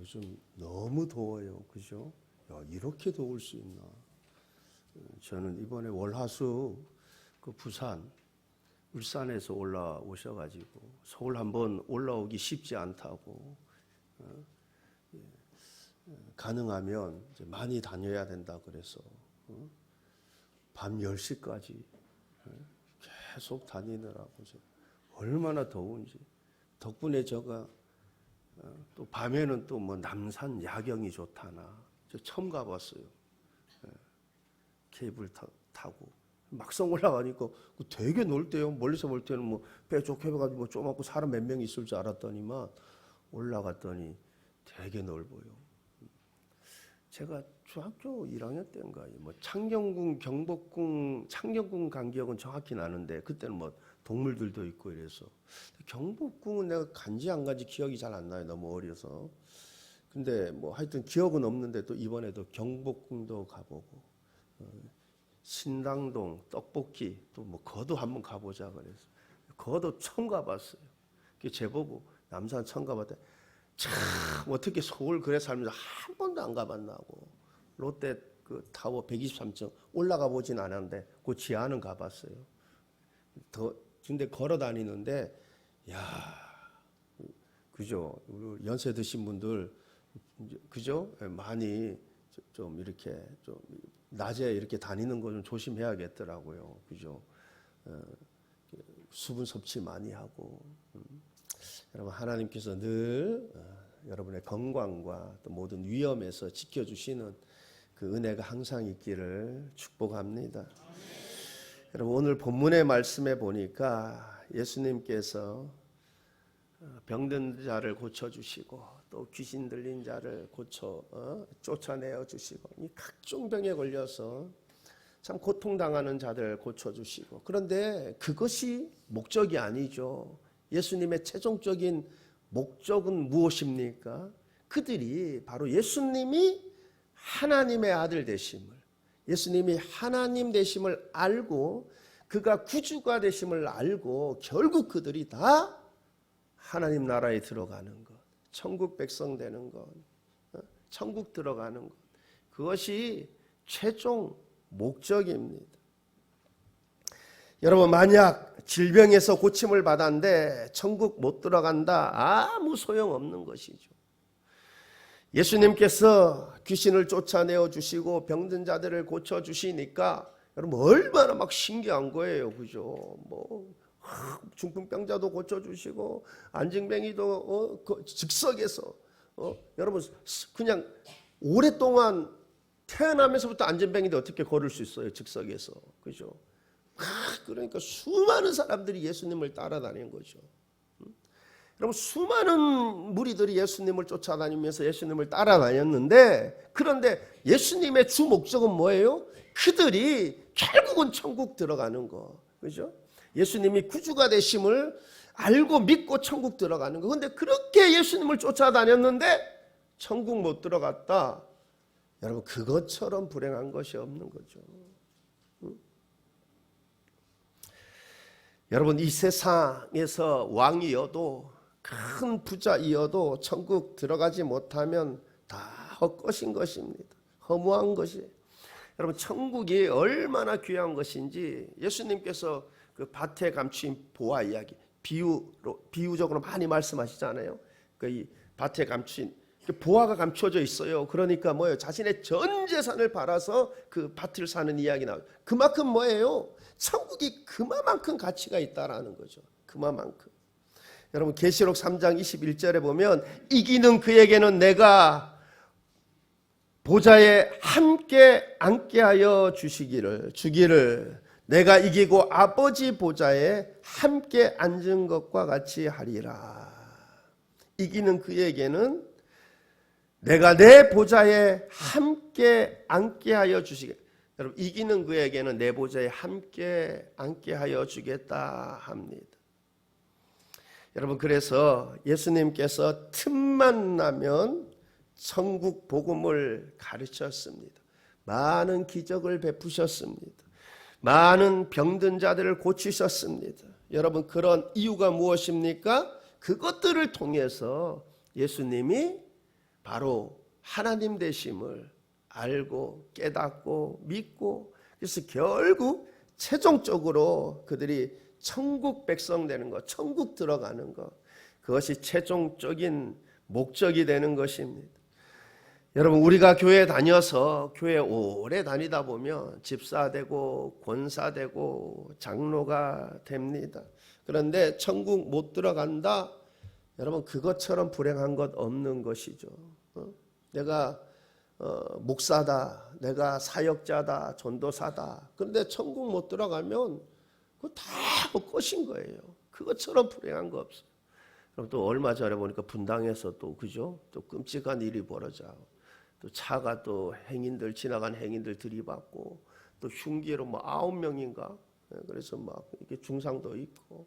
요즘 너무 더워요. 그죠? 야, 이렇게 더울 수 있나? 저는 이번에 월화수 그 부산, 울산에서 올라오셔가지고 서울 한번 올라오기 쉽지 않다고 가능하면 이제 많이 다녀야 된다 그래서 밤 10시까지 계속 다니느라고 얼마나 더운지. 덕분에 제가 또 밤에는 또 뭐 남산 야경이 좋다나 저 처음 가봤어요. 케이블 타고 막상 올라가니까 되게 넓대요. 멀리서 볼 때는 뭐 뾰족해가지고 뭐 조그맣고 사람 몇 명 있을 줄 알았더니만 올라갔더니 되게 넓어요. 제가 중학교 1학년 때인가요? 뭐 창경궁, 경복궁, 창경궁 간 기억은 정확히 나는데 그때는 뭐 동물들도 있고 이래서 경복궁은 내가 간지 안 간지 기억이 잘 안 나요. 너무 어려서. 근데 뭐 하여튼 기억은 없는데 또 이번에도 경복궁도 가보고 신당동 떡볶이 또 뭐 거도 한번 가보자 그래서 거도 처음 가봤어요. 제보고 남산 처음 가봤대. 참 어떻게 서울 그래 살면서 한 번도 안 가봤나고. 롯데 그 타워 123층 올라가 보진 않았는데 그 지하는 가봤어요. 근데 걸어 다니는데 야 그죠? 연세 드신 분들 그죠? 많이 좀 이렇게 좀 낮에 이렇게 다니는 거 좀 조심해야겠더라고요. 그죠? 수분 섭취 많이 하고. 여러분 하나님께서 늘 여러분의 건강과 또 모든 위험에서 지켜주시는 그 은혜가 항상 있기를 축복합니다. 여러분 오늘 본문의 말씀에 보니까 예수님께서 병든 자를 고쳐주시고 또 귀신 들린 자를 쫓아내어 주시고 이 각종 병에 걸려서 참 고통당하는 자들 고쳐주시고 그런데 그것이 목적이 아니죠. 예수님의 최종적인 목적은 무엇입니까? 그들이 바로 예수님이 하나님의 아들 되심을, 예수님이 하나님 되심을 알고 그가 구주가 되심을 알고 결국 그들이 다 하나님 나라에 들어가는 것, 천국 백성 되는 것, 천국 들어가는 것, 그것이 최종 목적입니다. 여러분 만약 질병에서 고침을 받았는데 천국 못 들어간다, 아무 소용없는 것이죠. 예수님께서 귀신을 쫓아내어 주시고 병든 자들을 고쳐 주시니까 여러분 얼마나 막 신기한 거예요. 그죠? 뭐 중풍병자도 고쳐 주시고 안진뱅이도 즉석에서 여러분 그냥 오랫동안 태어나면서부터 안진뱅이도 어떻게 걸을 수 있어요? 즉석에서. 그죠? 그러니까 수많은 사람들이 예수님을 따라다니는 거죠. 여러분 수많은 무리들이 예수님을 쫓아다니면서 예수님을 따라다녔는데 그런데 예수님의 주 목적은 뭐예요? 그들이 결국은 천국 들어가는 거. 그죠? 예수님이 구주가 되심을 알고 믿고 천국 들어가는 거. 그런데 그렇게 예수님을 쫓아다녔는데 천국 못 들어갔다. 여러분 그것처럼 불행한 것이 없는 거죠. 여러분 이 세상에서 왕이어도 큰 부자이어도 천국 들어가지 못하면 다 헛것인 것입니다. 허무한 것이. 여러분 천국이 얼마나 귀한 것인지 예수님께서 그 밭에 감추인 보화 이야기 비유적으로 많이 말씀하시잖아요. 그 밭에 감추인 보화가 감춰져 있어요. 그러니까 뭐예요? 자신의 전 재산을 팔아서 그 밭을 사는 이야기 나와요. 그만큼 뭐예요? 천국이 그만큼 가치가 있다라는 거죠. 그만큼. 여러분 계시록 3장 21절에 보면 이기는 그에게는 내가 보좌에 함께 앉게 하여 주기를 내가 이기고 아버지 보좌에 함께 앉은 것과 같이 하리라. 이기는 그에게는 내가 내 보좌에 함께 앉게 하여 주시겠다. 여러분 이기는 그에게는 내 보좌에 함께 앉게 하여 주겠다 합니다. 여러분 그래서 예수님께서 틈만 나면 천국 복음을 가르쳤습니다. 많은 기적을 베푸셨습니다. 많은 병든 자들을 고치셨습니다. 여러분 그런 이유가 무엇입니까? 그것들을 통해서 예수님이 바로 하나님 되심을 알고 깨닫고 믿고, 그래서 결국 최종적으로 그들이 천국 백성 되는 것, 천국 들어가는 것, 그것이 최종적인 목적이 되는 것입니다. 여러분, 우리가 교회 다녀서 교회 오래 다니다 보면 집사 되고 권사 되고 장로가 됩니다. 그런데 천국 못 들어간다? 여러분, 그것처럼 불행한 것 없는 것이죠. 내가 목사다, 내가 사역자다, 전도사다. 그런데 천국 못 들어가면 그거 다 헛것인 거예요. 그것처럼 불행한 거 없어요. 그럼 또 얼마 전에 보니까 분당에서 또 그죠? 또 끔찍한 일이 벌어져. 또 차가 또 행인들, 지나간 행인들 들이받고, 또 흉기로 뭐 9명인가? 그래서 막 이렇게 중상도 있고.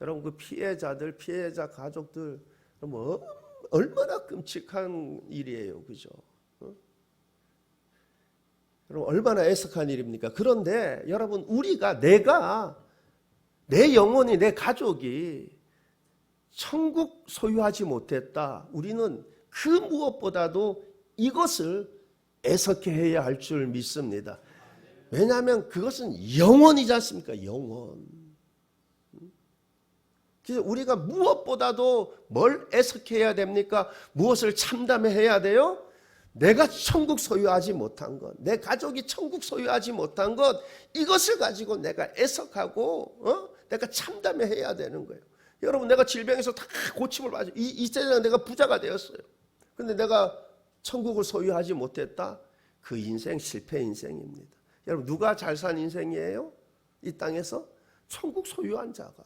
여러분, 그 피해자들, 피해자 가족들, 뭐 얼마나 끔찍한 일이에요. 그죠? 여러분, 얼마나 애석한 일입니까? 그런데 여러분, 우리가, 내 영혼이, 내 가족이 천국 소유하지 못했다. 우리는 그 무엇보다도 이것을 애석해 해야 할 줄 믿습니다. 왜냐하면 그것은 영원이지 않습니까? 영원. 그래서 우리가 무엇보다도 뭘 애석해야 됩니까? 무엇을 참담해야 돼요? 내가 천국 소유하지 못한 것, 내 가족이 천국 소유하지 못한 것, 이것을 가지고 내가 애석하고 내가 참담해야 되는 거예요. 여러분, 내가 질병에서 다 고침을 받아, 이 세상에 내가 부자가 되었어요. 근데 내가 천국을 소유하지 못했다? 그 인생 실패 인생입니다. 여러분, 누가 잘 산 인생이에요? 이 땅에서? 천국 소유한 자가.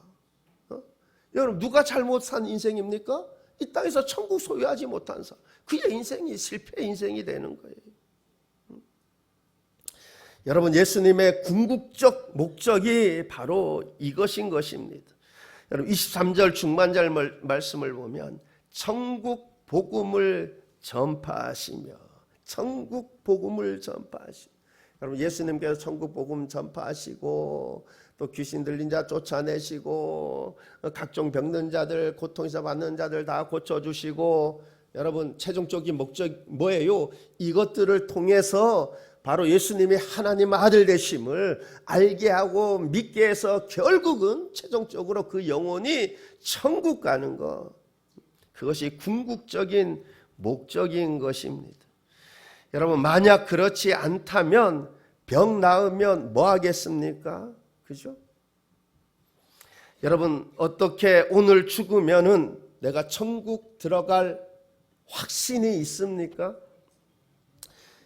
여러분, 누가 잘못 산 인생입니까? 이 땅에서 천국 소유하지 못한 사. 그의 인생이 실패 인생이 되는 거예요. 여러분, 예수님의 궁극적 목적이 바로 이것인 것입니다. 여러분, 23절 중반절 말씀을 보면 천국 복음을 전파하시며, 천국 복음을 전파하시며, 여러분, 예수님께서 천국 복음 전파하시고, 또 귀신 들린 자 쫓아내시고, 각종 병든 자들, 고통에서 받는 자들 다 고쳐주시고, 여러분, 최종적인 목적 뭐예요? 이것들을 통해서 바로 예수님이 하나님 아들 되심을 알게 하고 믿게 해서 결국은 최종적으로 그 영혼이 천국 가는 것, 그것이 궁극적인 목적인 것입니다. 여러분, 만약 그렇지 않다면, 병 나으면 뭐 하겠습니까? 그죠? 여러분, 어떻게 오늘 죽으면은 내가 천국 들어갈 확신이 있습니까?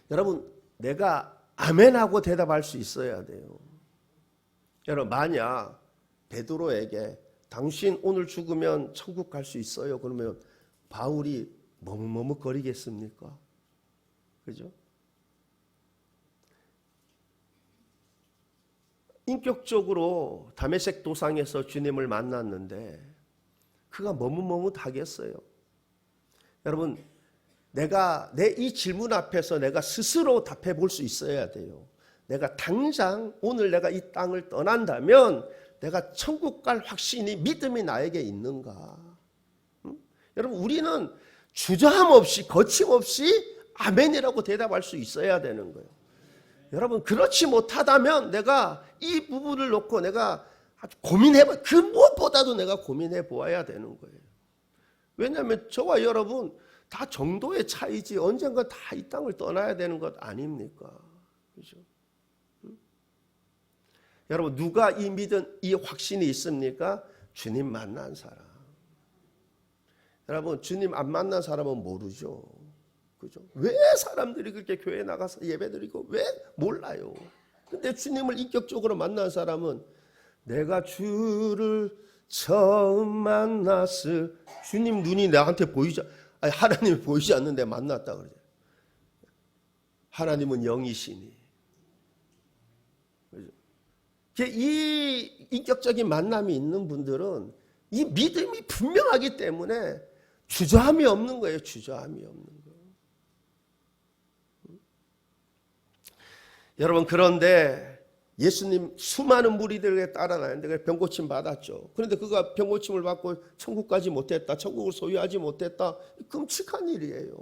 여러분, 내가 아멘하고 대답할 수 있어야 돼요. 여러분, 만약 베드로에게 당신 오늘 죽으면 천국 갈 수 있어요, 그러면 바울이 머뭇머뭇거리겠습니까? 그죠? 인격적으로 다메섹 도상에서 주님을 만났는데 그가 머뭇머뭇하겠어요. 여러분, 내가 내 이 질문 앞에서 내가 스스로 답해 볼 수 있어야 돼요. 내가 당장 오늘 내가 이 땅을 떠난다면 내가 천국 갈 확신이, 믿음이 나에게 있는가? 여러분, 우리는 주저함 없이, 거침없이 아멘이라고 대답할 수 있어야 되는 거예요. 여러분, 그렇지 못하다면 내가 이 부분을 놓고 내가 아주 그 무엇보다도 내가 고민해 보아야 되는 거예요. 왜냐하면 저와 여러분 다 정도의 차이지 언젠가 다 이 땅을 떠나야 되는 것 아닙니까? 그죠? 여러분, 누가 이 믿은 이 확신이 있습니까? 주님 만난 사람. 여러분, 주님 안 만난 사람은 모르죠. 그죠? 왜 사람들이 그렇게 교회에 나가서 예배드리고 왜 몰라요? 근데 주님을 인격적으로 만난 사람은 내가 주를 처음 만났을, 주님 눈이 나한테 하나님이 보이지 않는데 만났다 그러죠. 하나님은 영이시니. 그죠? 이 인격적인 만남이 있는 분들은 이 믿음이 분명하기 때문에 주저함이 없는 거예요. 주저함이 없는 거예요. 여러분, 그런데 예수님 수많은 무리들에게 따라 다녔는데 병고침 받았죠. 그런데 그가 병고침을 받고 천국까지 못했다, 천국을 소유하지 못했다. 끔찍한 일이에요.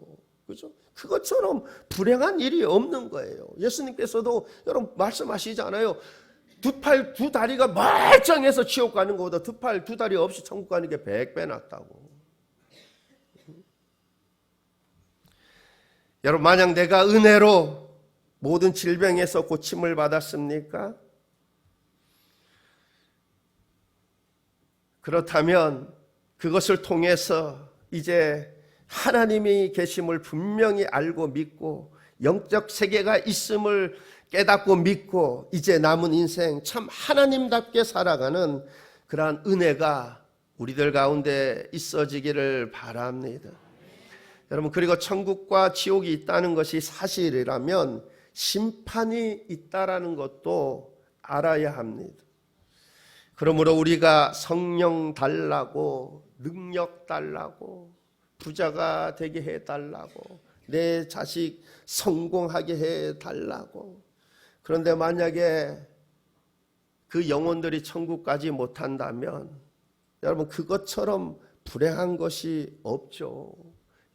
그죠? 그것처럼 불행한 일이 없는 거예요. 예수님께서도 여러분 말씀하시잖아요. 두 팔 두 다리가 멀쩡해서 지옥 가는 것보다 두 팔 두 다리 없이 천국 가는 게 100배 낫다고. 여러분, 만약 내가 은혜로 모든 질병에서 고침을 받았습니까? 그렇다면 그것을 통해서 이제 하나님이 계심을 분명히 알고 믿고 영적 세계가 있음을 깨닫고 믿고 이제 남은 인생 참 하나님답게 살아가는 그러한 은혜가 우리들 가운데 있어지기를 바랍니다. 여러분, 그리고 천국과 지옥이 있다는 것이 사실이라면 심판이 있다라는 것도 알아야 합니다. 그러므로 우리가 성령 달라고, 능력 달라고, 부자가 되게 해달라고, 내 자식 성공하게 해달라고. 그런데 만약에 그 영혼들이 천국 가지 못한다면 여러분, 그것처럼 불행한 것이 없죠.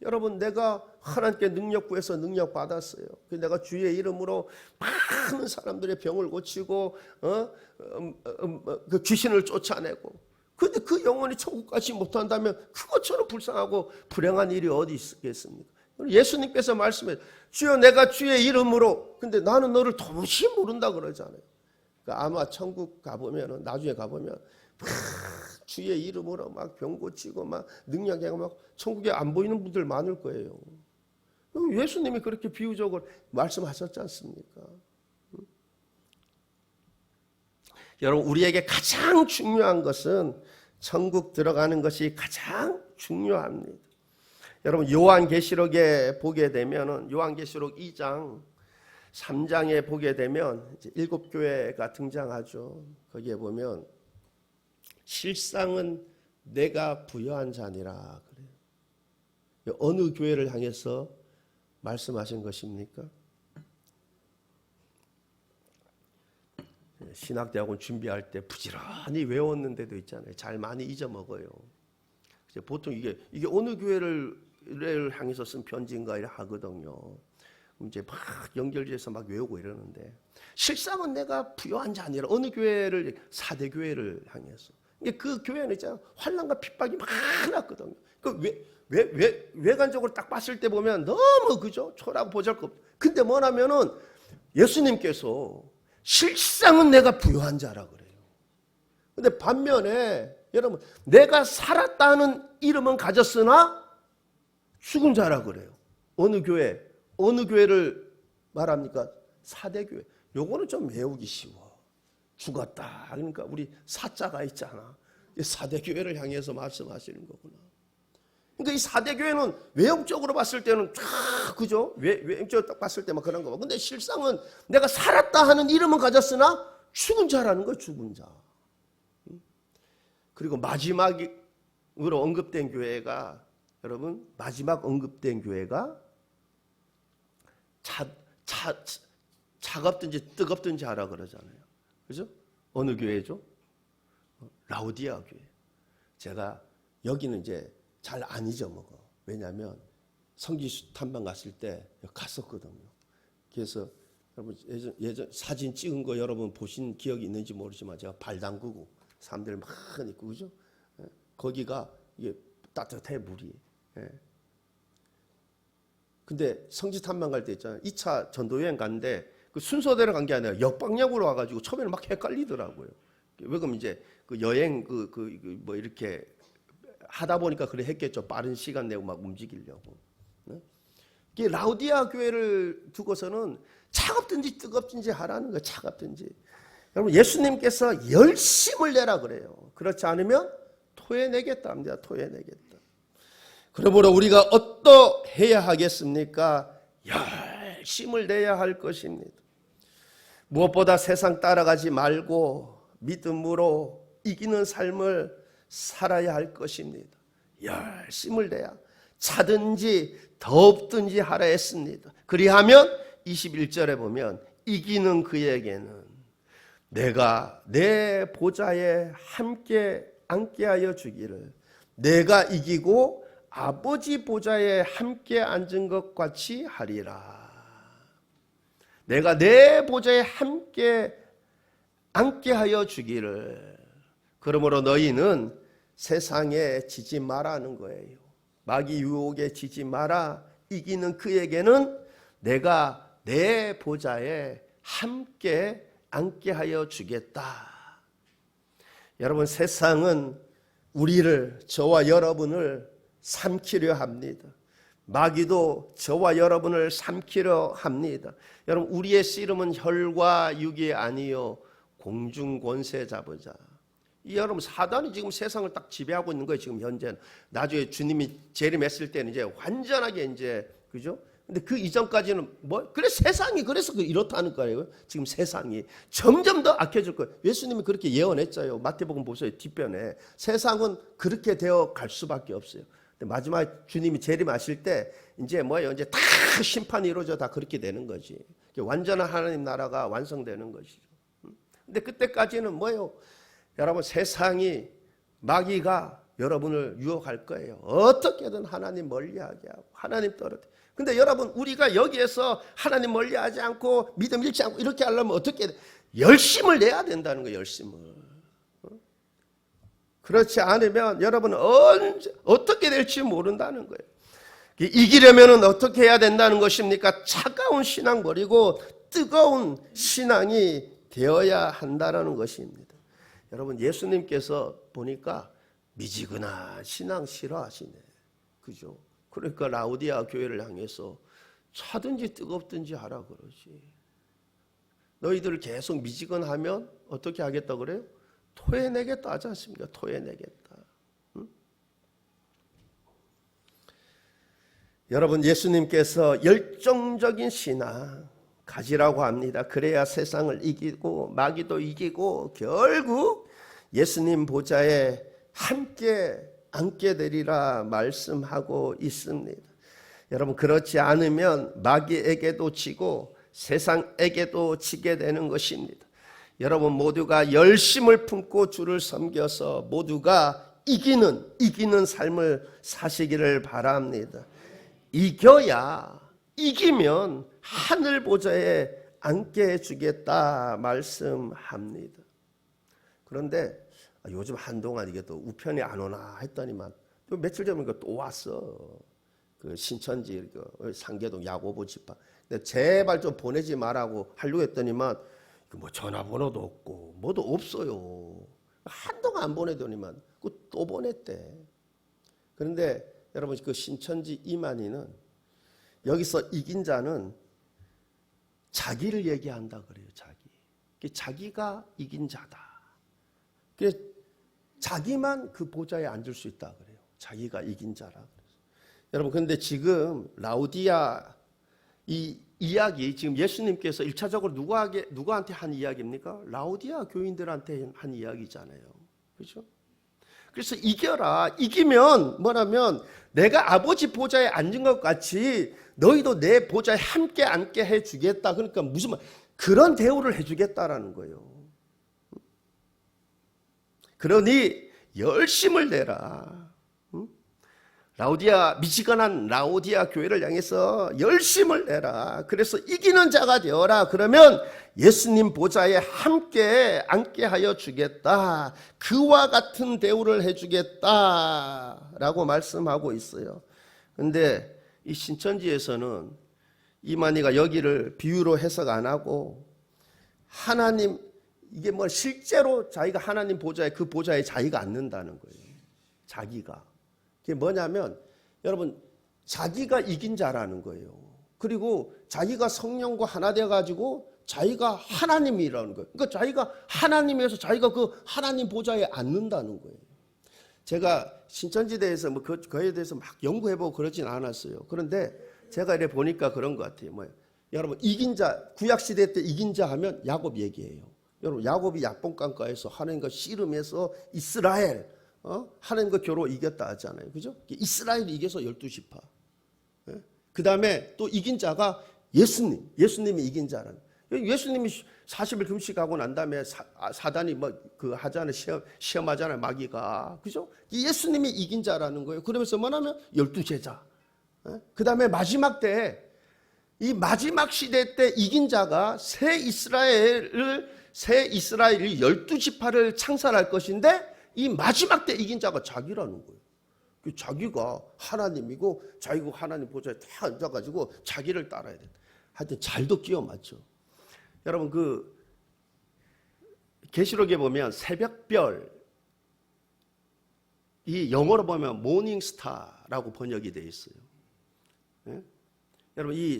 여러분, 내가 하나님께 능력 구해서 능력 받았어요. 내가 주의 이름으로 많은 사람들의 병을 고치고 그 귀신을 쫓아내고, 근데 그 영혼이 천국 가지 못한다면 그것처럼 불쌍하고 불행한 일이 어디 있겠습니까? 예수님께서 말씀해, 주여 내가 주의 이름으로, 근데 나는 너를 도무지 모른다 그러잖아요. 그러니까 아마 천국 가보면, 나중에 가보면 주의 이름으로 막 병 고치고 막 능력하고 막 천국에 안 보이는 분들 많을 거예요. 예수님이 그렇게 비유적으로 말씀하셨지 않습니까? 여러분, 우리에게 가장 중요한 것은 천국 들어가는 것이 가장 중요합니다. 여러분, 요한계시록에 보게 되면은, 요한계시록 2장 3장에 보게 되면 이제 7교회가 등장하죠. 거기에 보면 실상은 내가 부여한 자니라 그래요. 어느 교회를 향해서 말씀하신 것입니까? 신학대학원 준비할 때 부지런히 외웠는데도 있잖아요. 잘 많이 잊어먹어요. 보통 이게 어느 교회를 향해서 쓴 편지인가 이래 하거든요. 이제 막 연결지어서 막 외우고 이러는데, 실상은 내가 부여한 자 아니라 어느 교회를, 4대 교회를 향해서. 그 교회는 있잖아요, 환난과 핍박이 많았거든요. 그 외관적으로 딱 봤을 때 보면 너무 그죠? 초라하고 보잘것없고. 근데 뭐냐면은 예수님께서 실상은 내가 부여한 자라 그래요. 근데 반면에 여러분, 내가 살았다는 이름은 가졌으나 죽은 자라 그래요. 어느 교회? 어느 교회를 말합니까? 4대 교회. 요거는 좀 외우기 쉬워. 죽었다. 그러니까 우리 사자가 있잖아. 4대 교회를 향해서 말씀하시는 거구나. 그러니까 이 4대 교회는 외형적으로 봤을 때는 그죠? 외형적으로 딱 봤을 때만 그런 거. 근데 실상은 내가 살았다 하는 이름은 가졌으나 죽은 자라는 거예요. 죽은 자. 그리고 마지막으로 언급된 교회가, 여러분, 마지막 언급된 교회가 차갑든지 뜨겁든지 하라 그러잖아요. 그죠? 어느 교회죠? 라오디아 교회. 제가 여기는 이제 잘 안 잊어먹어. 왜냐하면 성지 탐방 갔을 때 갔었거든요. 그래서 여러분, 예전 사진 찍은 거 여러분 보신 기억이 있는지 모르지만 제가 발 담그고 사람들 막 있고, 그죠? 거기가 이게 따뜻해, 물이. 근데 성지 탐방 갈 때 있잖아요. 2차 전도여행 갔는데 그 순서대로 간 게 아니라 역방향으로 와가지고 처음에는 막 헷갈리더라고요. 왜 그러면 이제 그 여행 뭐 이렇게 하다 보니까 그래 했겠죠. 빠른 시간 내고 막 움직이려고. 이게 라우디아 교회를 두고서는 차갑든지 뜨겁든지 하라는 거예요. 차갑든지. 여러분, 예수님께서 열심을 내라 그래요. 그렇지 않으면 토해내겠다 합니다. 토해내겠다. 그러므로 우리가 어떠해야 하겠습니까? 열심을 내야 할 것입니다. 무엇보다 세상 따라가지 말고 믿음으로 이기는 삶을 살아야 할 것입니다. 열심을 내야 차든지 덥든지 하라 했습니다. 그리하면 21절에 보면 이기는 그에게는 내가 내 보좌에 함께 앉게 하여 주기를, 내가 이기고 아버지 보좌에 함께 앉은 것 같이 하리라. 내가 내 보좌에 함께 앉게 하여 주기를. 그러므로 너희는 세상에 지지 말라는 거예요. 마귀 유혹에 지지 마라. 이기는 그에게는 내가 내 보좌에 함께 앉게 하여 주겠다. 여러분, 세상은 우리를, 저와 여러분을 삼키려 합니다. 마귀도 저와 여러분을 삼키려 합니다. 여러분, 우리의 씨름은 혈과 육이 아니요 공중 권세 잡으자. 여러분, 사단이 지금 세상을 딱 지배하고 있는 거예요. 지금 현재는. 나중에 주님이 재림했을 때는 이제 완전하게 이제, 그죠? 근데 그 이전까지는 그래 세상이 그래서 이렇다는 거예요. 지금 세상이 점점 더 악해질 거예요. 예수님이 그렇게 예언했잖아요. 마태복음 보세요. 뒷편에 세상은 그렇게 되어 갈 수밖에 없어요. 근데 마지막 주님이 재림하실 때 이제 이제 다 심판이 이루어져 다 그렇게 되는 거지. 완전한 하나님 나라가 완성되는 것이죠. 근데 그때까지는 뭐예요? 여러분, 세상이 마귀가 여러분을 유혹할 거예요. 어떻게든 하나님 멀리하게 하고 하나님 떨어뜨려. 근데 여러분, 우리가 여기에서 하나님 멀리하지 않고 믿음 잃지 않고 이렇게 하려면 어떻게 열심을 내야 된다는 거예요. 열심을. 그렇지 않으면 여러분은 언제 어떻게 될지 모른다는 거예요. 이기려면 어떻게 해야 된다는 것입니까? 차가운 신앙 버리고 뜨거운 신앙이 되어야 한다는 것입니다. 여러분, 예수님께서 보니까 미지근한 신앙 싫어하시네. 그죠? 그러니까 라우디아 교회를 향해서 차든지 뜨겁든지 하라 그러지. 너희들 계속 미지근하면 어떻게 하겠다 그래요? 토해내겠다 하지 않습니까? 토해내겠다. 응? 여러분, 예수님께서 열정적인 신앙 가지라고 합니다. 그래야 세상을 이기고 마귀도 이기고 결국 예수님 보좌에 함께 앉게 되리라 말씀하고 있습니다. 여러분, 그렇지 않으면 마귀에게도 지고 세상에게도 지게 되는 것입니다. 여러분, 모두가 열심을 품고 주를 섬겨서 모두가 이기는 삶을 사시기를 바랍니다. 이기면 하늘 보좌에 앉게 해주겠다 말씀합니다. 그런데 요즘 한동안 이게 또 우편이 안 오나 했더니만 또 며칠 전에 또 왔어. 그 신천지 상계동 야고보 집합. 근데 제발 좀 보내지 말라고 하려고 했더니만 전화번호도 없고 뭐도 없어요. 한동안 안 보내더니만 또 보냈대. 그런데 여러분, 그 신천지 이만희는 여기서 이긴 자는 자기를 얘기한다 그래요. 자기가 이긴 자다. 자기만 그 보좌에 앉을 수 있다 그래요. 자기가 이긴 자라. 여러분, 그런데 지금 라우디아 이 이야기 지금 예수님께서 1차적으로 누구한테 한 이야기입니까? 라우디아 교인들한테 한 이야기잖아요. 그렇죠? 그래서 이겨라. 이기면 뭐냐면 내가 아버지 보좌에 앉은 것 같이 너희도 내 보좌에 함께 앉게 해주겠다. 그러니까 무슨 말, 그런 대우를 해주겠다라는 거예요. 그러니 열심을 내라. 미지근한 라우디아 교회를 향해서 열심을 내라. 그래서 이기는 자가 되어라. 그러면 예수님 보좌에 함께 앉게 하여 주겠다. 그와 같은 대우를 해주겠다라고 말씀하고 있어요. 그런데 이 신천지에서는 이만희가 여기를 비유로 해석 안 하고 하나님, 이게 실제로 자기가 하나님 보좌에 그 보좌에 자기가 앉는다는 거예요. 자기가. 그게 뭐냐면 여러분, 자기가 이긴 자라는 거예요. 그리고 자기가 성령과 하나 되어가지고 자기가 하나님이라는 거예요. 그러니까 자기가 하나님에서 자기가 그 하나님 보좌에 앉는다는 거예요. 제가 신천지대에서 그에 대해서 막 연구해보고 그러진 않았어요. 그런데 제가 이래 보니까 그런 것 같아요. 여러분, 이긴 자, 구약시대 때 이긴 자 하면 야곱 얘기예요. 여러분, 야곱이 약봉강가에서 하나님과 씨름해서 이스라엘, 하나님과 겨루 이겼다 하잖아요. 그죠? 이스라엘이 이겨서 12지파. 그 다음에 또 이긴 자가 예수님이 이긴 자라는. 예수님이 40일 금식하고 난 다음에 사단이 뭐 그 하잖아요. 시험하잖아요. 마귀가. 그죠? 예수님이 이긴 자라는 거예요. 그러면서 뭐냐면 12제자. 그 다음에 마지막 때, 이 마지막 시대 때 이긴 자가 새 이스라엘이 12지파를 창설할 것인데 이 마지막 때 이긴 자가 자기라는 거예요. 자기가 하나님이고 자기가 하나님 보좌에 다 앉아가지고 자기를 따라야 된다. 하여튼 잘도 끼워 맞죠. 여러분 그 계시록에 보면 새벽별, 이 영어로 보면 모닝스타라고 번역이 되어 있어요. 예? 여러분 이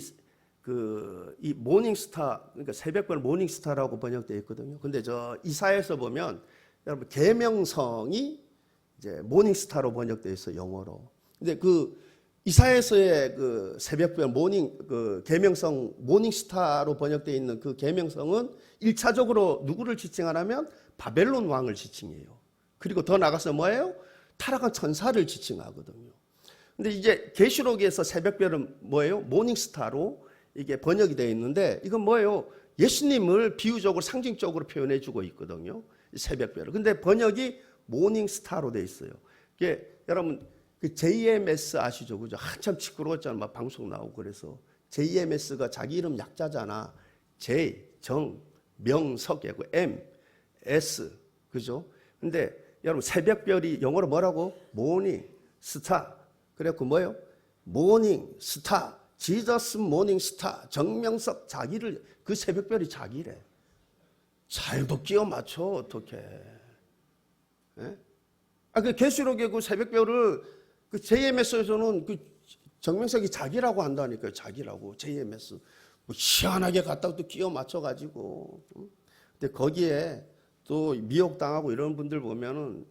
모닝스타, 그러니까 새벽별 모닝스타라고 번역되어 있거든요. 근데 저 이사야에서 보면 여러분 계명성이 이제 모닝스타로 번역되어 있어요, 영어로. 근데 그 이사야에서의 그 새벽별 계명성 모닝스타로 번역되어 있는 그 계명성은 1차적으로 누구를 지칭하냐면 바벨론 왕을 지칭해요. 그리고 더 나가서 뭐예요? 타락한 천사를 지칭하거든요. 근데 이제 계시록에서 새벽별은 뭐예요? 모닝스타로 이게 번역이 되어 있는데 이건 뭐예요? 예수님을 비유적으로 상징적으로 표현해 주고 있거든요. 새벽별을. 근데 번역이 모닝스타로 되어 있어요. 이게 여러분 그 JMS 아시죠? 그죠? 한참 시끄러웠잖아. 막 방송 나오고 그래서 JMS가 자기 이름 약자잖아. J, 정, 명, 석이고 M, S. 그죠? 근데 여러분 새벽별이 영어로 뭐라고? 모닝 스타. 그래갖고 뭐예요? 모닝 스타. 지저스 모닝 스타. 정명석 자기를 그 새벽별이 자기래. 잘도 끼워 맞춰 어떻게? 예? 그 계시록의 그 새벽별을 그 JMS에서는 그 정명석이 자기라고 한다니까요. 자기라고 JMS. 뭐 희한하게 갖다가 또 끼워 맞춰가지고. 근데 거기에 또 미혹당하고 이런 분들 보면은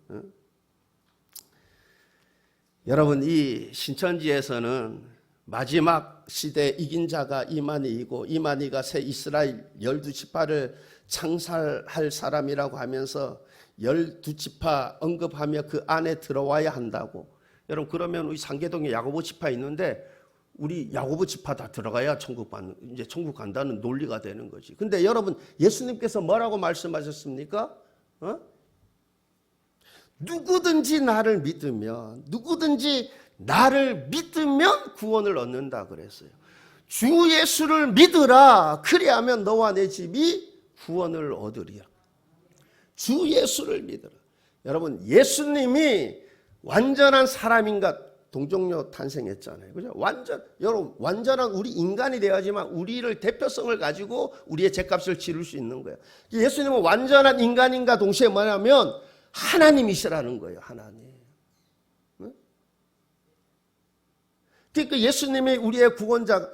여러분 이 신천지에서는 마지막 시대 이긴 자가 이만희이고 이만희가 새 이스라엘 12지파를 창설할 사람이라고 하면서 12지파 언급하며 그 안에 들어와야 한다고. 여러분 그러면 우리 상계동에 야고보 지파 있는데 우리 야고보 지파 다 들어가야 천국 간다는 논리가 되는 거지. 근데 여러분 예수님께서 뭐라고 말씀하셨습니까? 누구든지 나를 믿으면 구원을 얻는다 그랬어요. 주 예수를 믿으라. 그리하면 너와 내 집이 구원을 얻으리라. 주 예수를 믿으라. 여러분 예수님이 완전한 사람인가 동정녀 탄생했잖아요. 그죠? 여러분 완전한 우리 인간이 되어야지만 우리를 대표성을 가지고 우리의 죄값을 치를 수 있는 거예요. 예수님은 완전한 인간인가 동시에 뭐냐면 하나님이시라는 거예요. 하나님. 그러니까 예수님이 우리의 구원자,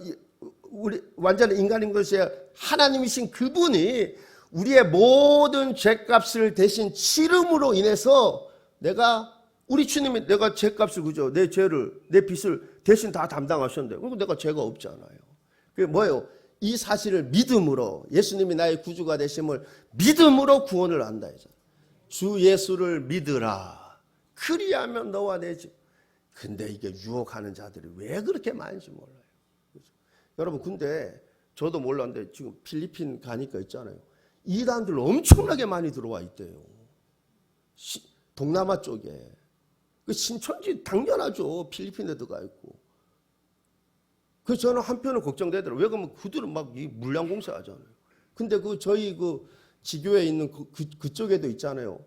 우리 완전한 인간인 것이 하나님이신 그분이 우리의 모든 죄값을 대신 치름으로 인해서 우리 주님이 내가 죄값을 그죠? 내 죄를, 내 빚을 대신 다 담당하셨는데 그리고 내가 죄가 없잖아요. 그게 뭐예요? 이 사실을 믿음으로 예수님이 나의 구주가 되심을 믿음으로 구원을 한다 했잖아요. 주 예수를 믿으라. 그리하면 너와 내 집. 근데 이게 유혹하는 자들이 왜 그렇게 많은지 몰라요. 그렇죠? 여러분 근데 저도 몰랐는데 지금 필리핀 가니까 있잖아요. 이단들 엄청나게 많이 들어와 있대요. 동남아 쪽에. 그 신천지 당연하죠. 필리핀에 들어가 있고. 그래서 저는 한편은 걱정되더라고요. 왜 그러면 그들은 막 물량공사 하잖아요. 근데 저희 지교에 있는 그쪽에도 있잖아요.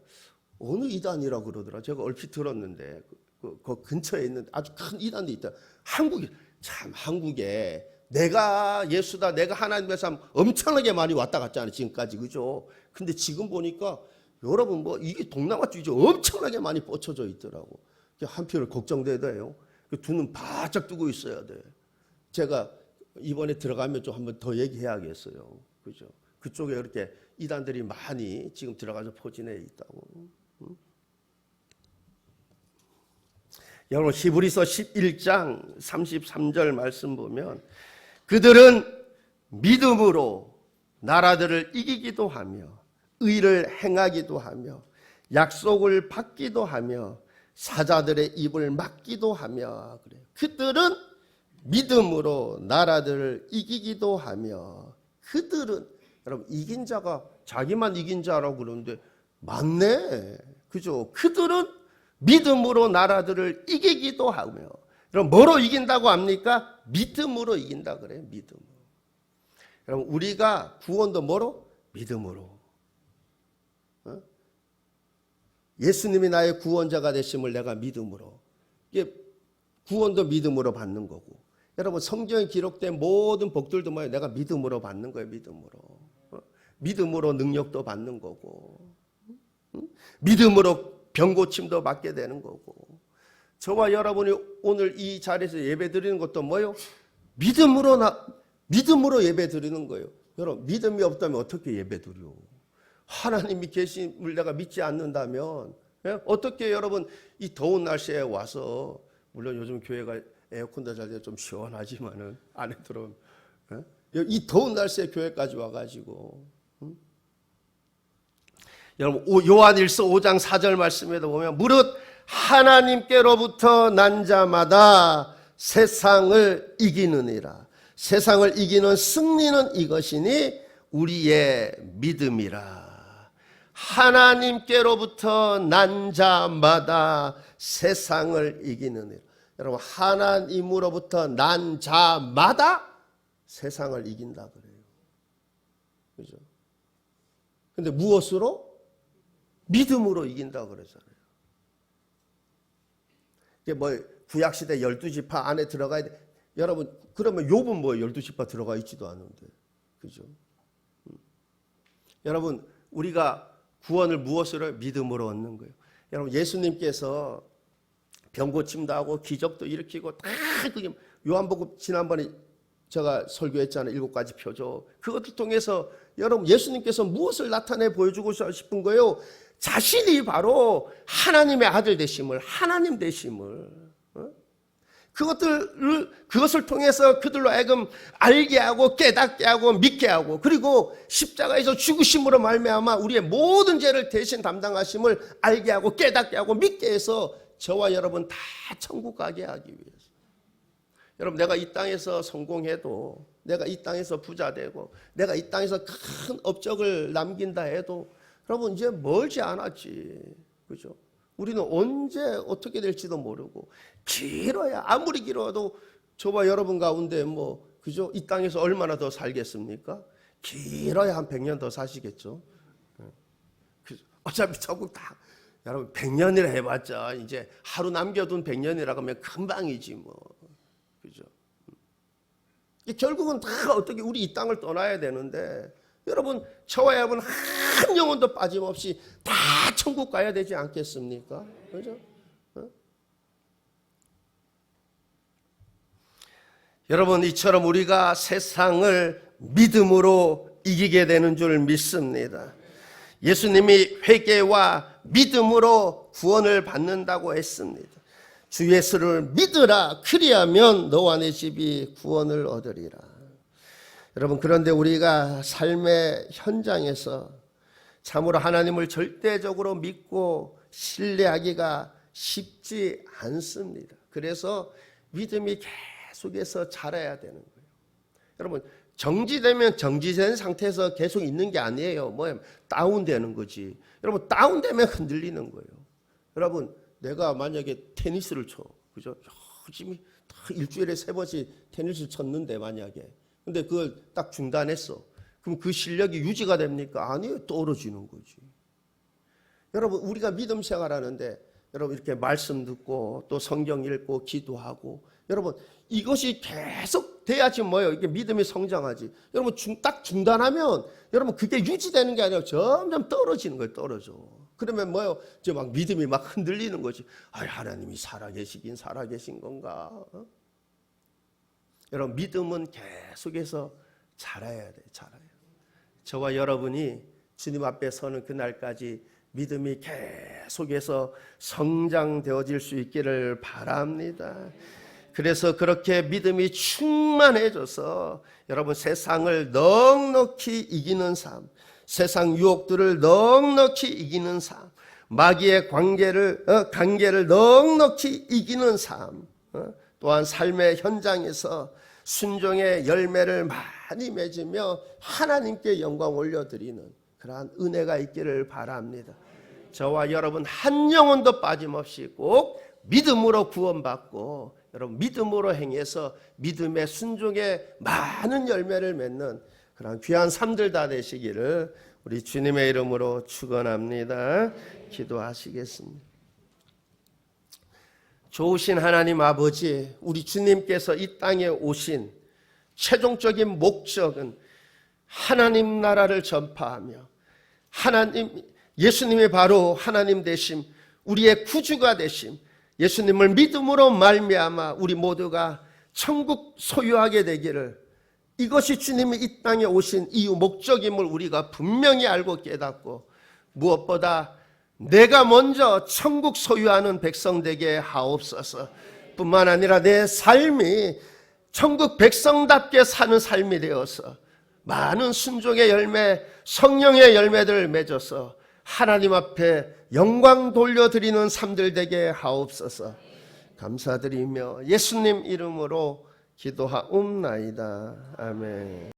어느 이단이라고 그러더라. 제가 얼핏 들었는데 그 근처에 있는 아주 큰 이단도 있다. 한국에 내가 예수다, 내가 하나님의 삶 엄청나게 많이 왔다 갔잖아요. 지금까지 그죠? 근데 지금 보니까 여러분 이게 동남아 쪽이 엄청나게 많이 뻗쳐져 있더라고. 한편을 걱정돼요. 두 눈 바짝 뜨고 있어야 돼. 제가 이번에 들어가면 좀 한번 더 얘기해야겠어요. 그죠? 그쪽에 이렇게 이단들이 많이 지금 들어가서 포진해 있다고. 여러분 히브리서 11장 33절 말씀 보면 그들은 믿음으로 나라들을 이기기도 하며 의를 행하기도 하며 약속을 받기도 하며 사자들의 입을 막기도 하며 그래요. 그들은 믿음으로 나라들을 이기기도 하며 그들은 여러분, 이긴 자가 자기만 이긴 자라고 그러는데 맞네. 그죠? 그들은 믿음으로 나라들을 이기기도 하며. 그럼 뭐로 이긴다고 합니까? 믿음으로 이긴다 그래요. 믿음으로. 여러분, 우리가 구원도 뭐로? 믿음으로. 예수님이 나의 구원자가 되심을 내가 믿음으로. 이게 구원도 믿음으로 받는 거고. 여러분, 성경에 기록된 모든 복들도 뭐예요? 내가 믿음으로 받는 거예요. 믿음으로. 믿음으로 능력도 받는 거고. 믿음으로 병고침도 받게 되는 거고. 저와 여러분이 오늘 이 자리에서 예배 드리는 것도 뭐예요? 믿음으로 예배 드리는 거예요. 여러분, 믿음이 없다면 어떻게 예배 드려? 하나님이 계심을 내가 믿지 않는다면, 어떻게 여러분 이 더운 날씨에 와서, 물론 요즘 교회가 에어컨도 잘 돼 좀 시원하지만은 안에 들어오면, 이 더운 날씨에 교회까지 와가지고, 여러분, 요한일서 5장 4절 말씀에도 보면 무릇 하나님께로부터 난 자마다 세상을 이기느니라. 세상을 이기는 승리는 이것이니 우리의 믿음이라. 하나님께로부터 난 자마다 세상을 이기느니라. 여러분, 하나님으로부터 난 자마다 세상을 이긴다 그래요. 그죠? 근데 무엇으로? 믿음으로 이긴다 그러잖아요. 이게 뭐 구약시대 12지파 안에 들어가야 돼. 여러분, 그러면 욥은 뭐 12지파 들어가 있지도 않은데. 그죠? 여러분, 우리가 구원을 무엇으로? 믿음으로 얻는 거예요. 여러분, 예수님께서 병고침도 하고 기적도 일으키고 다 그게 요한복음 지난번에 제가 설교했잖아요. 7가지 표죠. 그것을 통해서 여러분, 예수님께서 무엇을 나타내 보여주고 싶은 거예요? 자신이 바로 하나님의 아들 되심을, 하나님 되심을, 그것을 통해서 그들로 하여금 알게 하고 깨닫게 하고 믿게 하고, 그리고 십자가에서 죽으심으로 말미암아 우리의 모든 죄를 대신 담당하심을 알게 하고 깨닫게 하고 믿게 해서 저와 여러분 다 천국 가게 하기 위해서. 여러분, 내가 이 땅에서 성공해도, 내가 이 땅에서 부자 되고, 내가 이 땅에서 큰 업적을 남긴다 해도 여러분 이제 멀지 않았지. 그죠? 우리는 언제 어떻게 될지도 모르고, 길어야, 아무리 길어도 저와 여러분 가운데 그죠? 이 땅에서 얼마나 더 살겠습니까? 길어야 한 100년 더 사시겠죠? 어차피 천국 다, 여러분 100년이라 해봤자 이제 하루 남겨둔 100년이라고 하면 금방이지 뭐. 그죠? 결국은 다 어떻게 우리 이 땅을 떠나야 되는데, 여러분, 저와 여러분 한 영혼도 빠짐없이 다 천국 가야 되지 않겠습니까? 그죠? 여러분, 이처럼 우리가 세상을 믿음으로 이기게 되는 줄 믿습니다. 예수님이 회개와 믿음으로 구원을 받는다고 했습니다. 주 예수를 믿으라, 그리하면 너와 내 집이 구원을 얻으리라. 여러분, 그런데 우리가 삶의 현장에서 참으로 하나님을 절대적으로 믿고 신뢰하기가 쉽지 않습니다. 그래서 믿음이 계속해서 자라야 되는 거예요. 여러분, 정지되면 정지된 상태에서 계속 있는 게 아니에요. 다운되는 거지. 여러분, 다운되면 흔들리는 거예요. 여러분, 내가 만약에 테니스를 쳐, 그죠? 열심히 일주일에 3번씩 테니스를 쳤는데, 만약에. 근데 그걸 딱 중단했어. 그럼 그 실력이 유지가 됩니까? 아니에요. 떨어지는 거지. 여러분, 우리가 믿음 생활하는데, 여러분, 이렇게 말씀 듣고, 또 성경 읽고, 기도하고, 여러분, 이것이 계속 돼야지 이게 믿음이 성장하지. 여러분, 딱 중단하면, 여러분, 그게 유지되는 게 아니라 점점 떨어지는 거예요. 떨어져. 그러면 이제 막 믿음이 막 흔들리는 거지. 하나님이 살아계시긴 살아계신 건가? 여러분, 믿음은 계속해서 자라야 돼, 자라요. 저와 여러분이 주님 앞에 서는 그날까지 믿음이 계속해서 성장되어질 수 있기를 바랍니다. 그래서 그렇게 믿음이 충만해져서 여러분, 세상을 넉넉히 이기는 삶, 세상 유혹들을 넉넉히 이기는 삶, 마귀의 관계를 넉넉히 이기는 삶, 또한 삶의 현장에서 순종의 열매를 많이 맺으며 하나님께 영광 올려드리는 그러한 은혜가 있기를 바랍니다. 저와 여러분 한 영혼도 빠짐없이 꼭 믿음으로 구원받고 여러분 믿음으로 행해서 믿음의 순종의 많은 열매를 맺는 그런 귀한 삶들 다 되시기를 우리 주님의 이름으로 축원합니다. 기도하시겠습니다. 좋으신 하나님 아버지, 우리 주님께서 이 땅에 오신 최종적인 목적은 하나님 나라를 전파하며 예수님이 바로 하나님 되심, 우리의 구주가 되심, 예수님을 믿음으로 말미암아 우리 모두가 천국 소유하게 되기를, 이것이 주님이 이 땅에 오신 이유 목적임을 우리가 분명히 알고 깨닫고, 무엇보다 내가 먼저 천국 소유하는 백성 되게 하옵소서. 뿐만 아니라 내 삶이 천국 백성답게 사는 삶이 되어서 많은 순종의 열매, 성령의 열매들을 맺어서 하나님 앞에 영광 돌려드리는 삶들 되게 하옵소서. 감사드리며 예수님 이름으로 기도하옵나이다. 아멘.